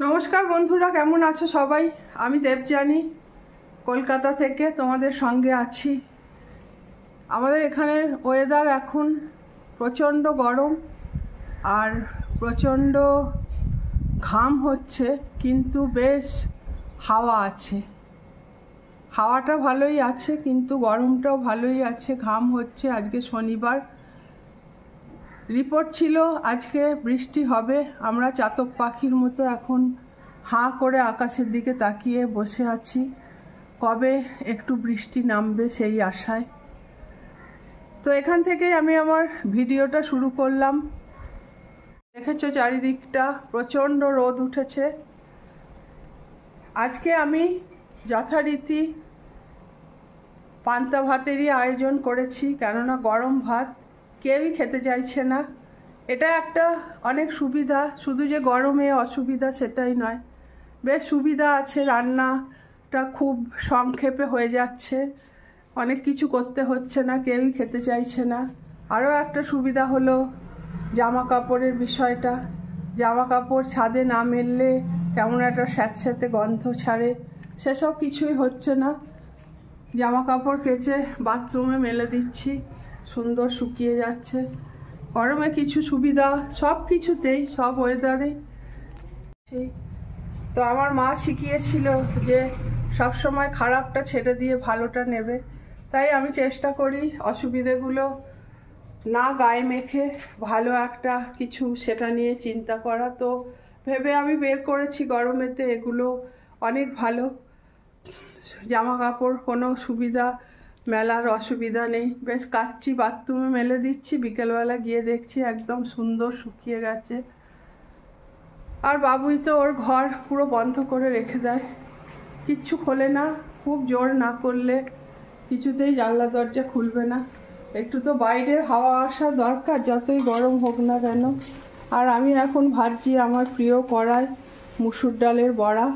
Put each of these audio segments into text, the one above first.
নমস্কার বন্ধুরা, কেমন আছো সবাই? আমি দেবযানী কলকাতা থেকে তোমাদের সঙ্গে আছি। আমাদের এখানের ওয়েদার এখন প্রচণ্ড গরম আর প্রচণ্ড ঘাম হচ্ছে, কিন্তু বেশ হাওয়া আছে। হাওয়াটা ভালোই আছে, কিন্তু গরমটাও ভালোই আছে, ঘাম হচ্ছে। আজকে শনিবার, রিপোর্ট ছিল আজকে বৃষ্টি হবে। আমরা চাতক পাখির মতো এখন হাঁ করে আকাশের দিকে তাকিয়ে বসে আছি, কবে একটু বৃষ্টি নামবে সেই আশায়। তো এখান থেকেই আমি আমার ভিডিওটা শুরু করলাম। দেখেছো চারিদিকটা প্রচণ্ড রোদ উঠেছে। আজকে আমি যথারীতি পান্তা ভাতেরই আয়োজন করেছি, কেননা গরম ভাত কেউই খেতে চাইছে না। এটা একটা অনেক সুবিধা, শুধু যে গরমে অসুবিধা সেটাই নয়, বেশ সুবিধা আছে। রান্নাটা খুব সংক্ষেপে হয়ে যাচ্ছে, অনেক কিছু করতে হচ্ছে না, কেউই খেতে চাইছে না। আরও একটা সুবিধা হলো জামা কাপড়ের বিষয়টা। জামা কাপড় ছাদে না মেললে কেমন একটা স্যাঁতস্যাঁতে গন্ধ ছাড়ে, সেসব কিছুই হচ্ছে না। জামা কাপড় কেচে বাথরুমে মেলে দিচ্ছি, সুন্দর শুকিয়ে যাচ্ছে। গরমে কিছু সুবিধা সব কিছুতেই, সব ওয়েদারে। তো আমার মা শিখিয়েছিল যে সব সময় খারাপটা ছেড়ে দিয়ে ভালোটা নেবে, তাই আমি চেষ্টা করি অসুবিধেগুলো না গায়ে মেখে ভালো একটা কিছু সেটা নিয়ে চিন্তা করা। তো ভেবে আমি বের করেছি গরমেতে এগুলো অনেক ভালো। জামা কাপড় কোনো সুবিধা মেলার অসুবিধা নেই, বেশ কাচ্ছি, বাথরুমে মেলে দিচ্ছি, বিকেলবেলা গিয়ে দেখছি একদম সুন্দর শুকিয়ে গেছে। আর বাবুই তো ওর ঘর পুরো বন্ধ করে রেখে দেয়, কিচ্ছু খোলে না। খুব জোর না করলে কিছুতেই জানলা দরজা খুলবে না। একটু তো বাইরের হাওয়া আসা দরকার, যতই গরম হোক না কেন। আর আমি এখন ভাজছি আমার প্রিয় কড়াই মুসুর ডালের বড়া।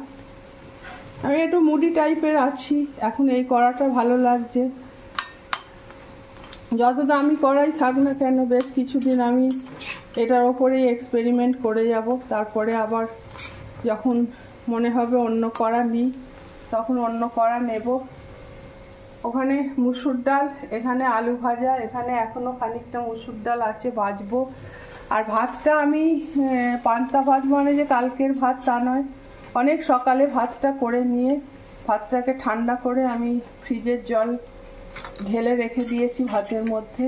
আমি একটু মুডি টাইপের আছি এখন, এই কড়াটা ভালো লাগছে। যত দামি কড়াই থাক না কেন, বেশ কিছুদিন আমি এটার ওপরেই এক্সপেরিমেন্ট করে যাব। তারপরে আবার যখন মনে হবে অন্য কড়া নিই, তখন অন্য কড়া নেব। ওখানে মুসুর ডাল, এখানে আলু ভাজা, এখানে এখনও খানিকটা মুসুর ডাল আছে, ভাজবো। আর ভাতটা আমি পান্তা ভাত মানে যে কালকের ভাত তা নয়, অনেক সকালে ভাতটা করে নিয়ে ভাতটাকে ঠান্ডা করে আমি ফ্রিজের জল ঢেলে রেখে দিয়েছি ভাতের মধ্যে,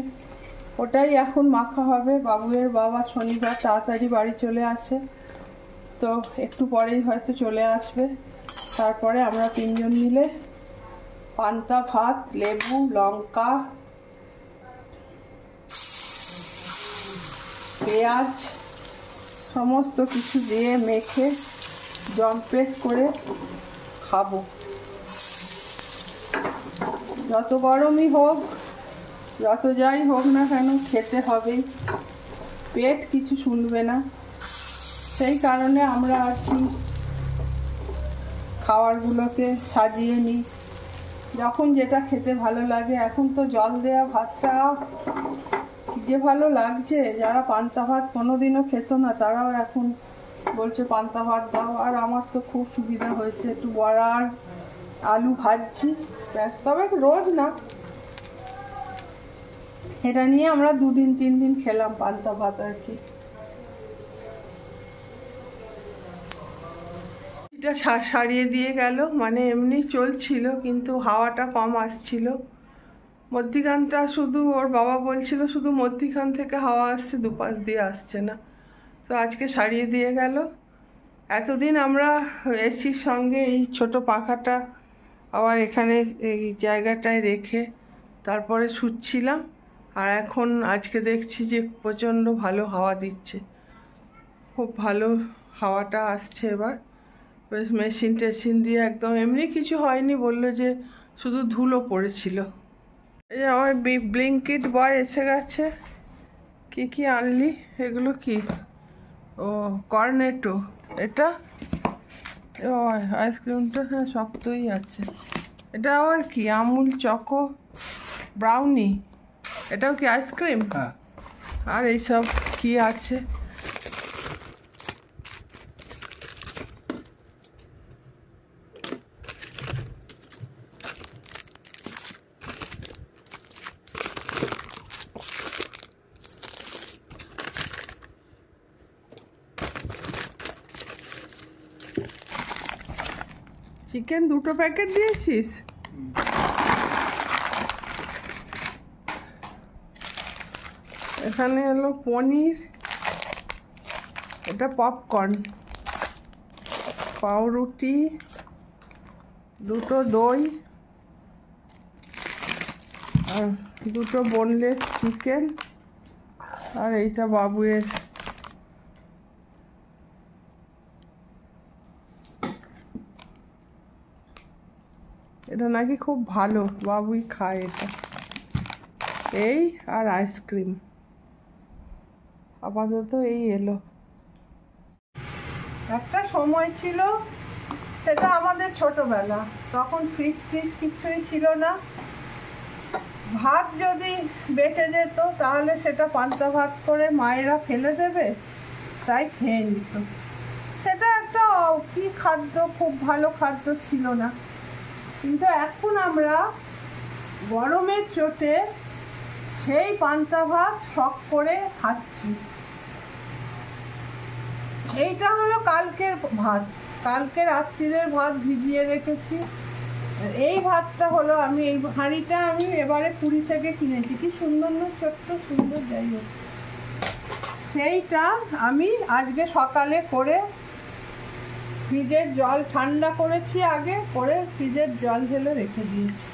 ওটাই এখন মাখা হবে। বাবুয়ের বাবা শনিবার তাড়াতাড়ি বাড়ি চলে আসে, তো একটু পরেই হয়তো চলে আসবে। তারপরে আমরা তিনজন মিলে পান্তা ভাত, লেবু, লঙ্কা, পেঁয়াজ সমস্ত কিছু দিয়ে মেখে জম্পেস করে খাবো। যত গরমই হোক, যত যাই হোক না কেন, খেতে হবেই, পেট কিছু শুনবে না। সেই কারণে আমরা আর কি খাবারগুলোকে সাজিয়ে নিই, যখন যেটা খেতে ভালো লাগে। এখন তো জল দেয়া ভাতটা যে ভালো লাগছে, যারা পান্তা ভাত কোনোদিনও খেত না তারাও এখন বলছে পান্তা ভাত দাও। আর আমার তো খুব সুবিধা হয়েছে, একটু বড়া আর আলু ভাজছি ব্যাস। তবে রোজ না, এটা নিয়ে আমরা 2 দিন 3 দিন খেলাম পান্তা ভাত আর কি। এটা সারিয়ে দিয়ে গেল, মানে এমনি চলছিল কিন্তু হাওয়াটা কম আসছিল। মধ্যিখানটা শুধু ওর বাবা বলছিল শুধু মধ্যিখান থেকে হাওয়া আসছে, দুপাশ দিয়ে আসছে না। তো আজকে সারিয়ে দিয়ে গেল। এতদিন আমরা এসির সঙ্গে এই ছোট পাখাটা আবার এখানে এই জায়গাটায় রেখে তারপরে শুচ্ছিলাম। আর এখন আজকে দেখছি যে প্রচণ্ড ভালো হাওয়া দিচ্ছে, খুব ভালো হাওয়াটা আসছে এবার। বেশ মেশিন টেশিন দিয়ে একদম, এমনি কিছু হয়নি, বললো যে শুধু ধুলো পড়েছিল। এই আমার ব্লিঙ্কিট বয় এসে গেছে। কি কি আনলি? এগুলো কি? ও কর্নেটো, এটা ও আইসক্রিমটা হ্যাঁ শক্তই আছে। এটা আবার কি? আমুল চকো ব্রাউনি, এটাও কি আইসক্রিম? আর এইসব কি আছে? চিকেন 2টো প্যাকেট দিয়েছিস? এখানে হলো পনির, এটা পপকর্ন, পাউরুটি, 2টো দই আর 2টো বোনলেস চিকেন, আর এইটা বাবুয়ের এটা নাকি খুব ভালো, বাবুই খায় এটা। এই আর আইসক্রিম, আপাতত এই এলো। একটা সময় ছিল, সেটা আমাদের ছোটবেলা, তখন ফ্রিজ কিছুই ছিল না। ভাত যদি বেঁচে যেত তাহলে সেটা পান্তা ভাত করে মায়েরা ফেলে দেবে, তাই খেয়ে নিত। সেটা একটা কি খাদ্য, খুব ভালো খাদ্য ছিল না। কিন্তু এখন আমরা গরমের চোটে সেই পান্তা ভাত শখ করে খাচ্ছি। এইটা হলো কালকের ভাত, কালকে রাত্রিরের ভাত ভিজিয়ে রেখেছি। এই ভাতটা হলো, আমি এই হাঁড়িটা আমি এবারে পুরী থেকে কিনেছি, কি সুন্দর না, ছোট্ট সুন্দর, যাই হোক। সেইটা আমি আজকে সকালে করে ফ্রিজের জল ঠান্ডা করেছি, আগে করে ফ্রিজের জল ঢেলে রেখে দিয়েছি।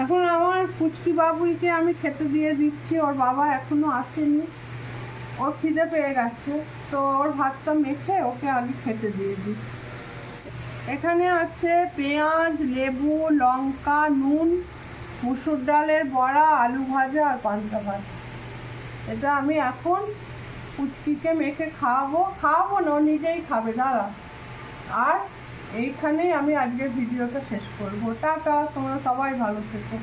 এখন আমার পুচকি বাবুইকে আমি খেতে দিয়ে দিচ্ছি, ওর বাবা এখনো আসেনি, ওর খিদে পেয়ে গেছে, তো ওর ভাতটা মেখে ওকে আগে খেতে দিয়ে দিই। এখানে আছে পেঁয়াজ, লেবু, লঙ্কা, নুন, মুসুর ডালের বড়া, আলু ভাজা আর পান্তা ভাত। এটা আমি এখন পুচকিকে মেখে খাওয়াবো না, ও নিজেই খাবে, দাঁড়া। আর এইখানেই আমি আজকের ভিডিওটা শেষ করবো। টাটা, তোমরা সবাই ভালো থেকো।